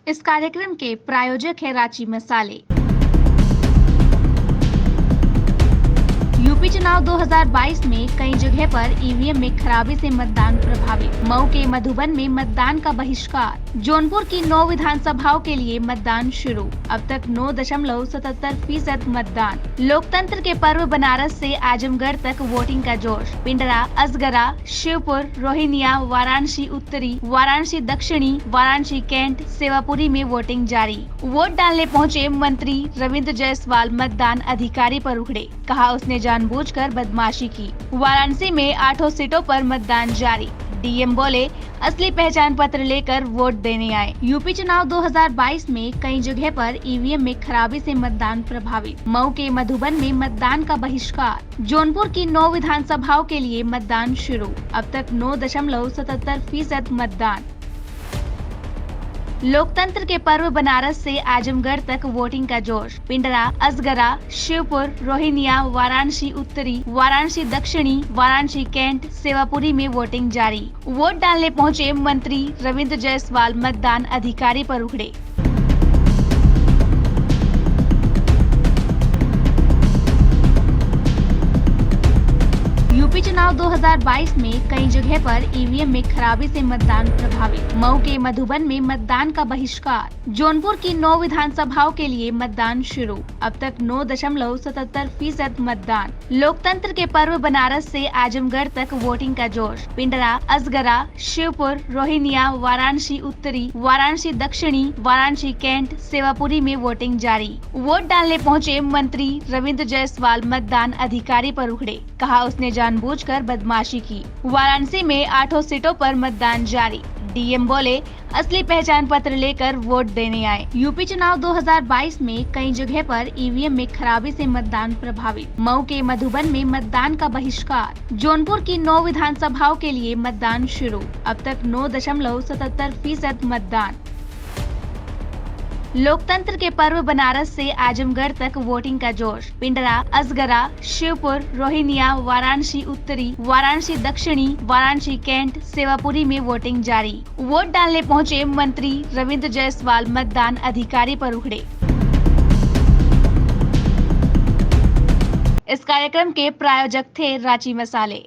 इस कार्यक्रम के प्रायोजक है रांची मसाले। यूपी चुनाव 2022 में कई जगह पर ईवीएम में खराबी से मतदान प्रभावित। मऊ के मधुबन में मतदान का बहिष्कार। जौनपुर की 9 विधानसभाओं के लिए मतदान शुरू। अब तक 9.77% मतदान। लोकतंत्र के पर्व बनारस से आजमगढ़ तक वोटिंग का जोश। पिंडरा, असगरा, शिवपुर, रोहिनिया, वाराणसी उत्तरी, वाराणसी दक्षिणी, वाराणसी कैंट, सेवापुरी में वोटिंग जारी। वोट डालने पहुंचे मंत्री रविंद्र जायसवाल मतदान अधिकारी पर उखड़े। कहा उसने जानबूझकर बदमाशी की। वाराणसी में 8 सीटों पर मतदान जारी। डीएम बोले असली पहचान पत्र लेकर वोट देने आए। यूपी चुनाव 2022 में कई जगह पर ईवीएम में खराबी से मतदान प्रभावित। मऊ के मधुबन में मतदान का बहिष्कार। जौनपुर की 9 विधानसभाओं के लिए मतदान शुरू। अब तक 9.77% मतदान। लोकतंत्र के पर्व बनारस से आजमगढ़ तक वोटिंग का जोश। पिंडरा, असगरा, शिवपुर, रोहिनिया, वाराणसी उत्तरी, वाराणसी दक्षिणी, वाराणसी कैंट, सेवापुरी में वोटिंग जारी। वोट डालने पहुंचे मंत्री रविंद्र जायसवाल मतदान अधिकारी पर उखड़े। यूपी चुनाव 2022 में कई जगह पर ईवीएम में खराबी से मतदान प्रभावित। मऊ के मधुबन में मतदान का बहिष्कार। जौनपुर की 9 विधानसभाओं के लिए मतदान शुरू। अब तक 9.77% मतदान। लोकतंत्र के पर्व बनारस से आजमगढ़ तक वोटिंग का जोश। पिंडरा, असगरा, शिवपुर, रोहिनिया, वाराणसी उत्तरी, वाराणसी दक्षिणी, वाराणसी कैंट, सेवापुरी में वोटिंग जारी। वोट डालने पहुंचे मंत्री रविंद्र जायसवाल मतदान अधिकारी पर उखड़े। कहा उसने जानबूझकर बदमाशी की। वाराणसी में 8 सीटों पर मतदान जारी। डीएम बोले असली पहचान पत्र लेकर वोट देने आए। यूपी चुनाव 2022 में कई जगह पर ईवीएम में खराबी से मतदान प्रभावित। मऊ के मधुबन में मतदान का बहिष्कार। जौनपुर की 9 विधानसभाओं के लिए मतदान शुरू। अब तक 9.77% मतदान। लोकतंत्र के पर्व बनारस से आजमगढ़ तक वोटिंग का जोश। पिंडरा, असगरा, शिवपुर, रोहिनिया, वाराणसी उत्तरी, वाराणसी दक्षिणी, वाराणसी कैंट, सेवापुरी में वोटिंग जारी। वोट डालने पहुंचे मंत्री रविंद्र जायसवाल मतदान अधिकारी पर उखड़े। इस कार्यक्रम के प्रायोजक थे रांची मसाले।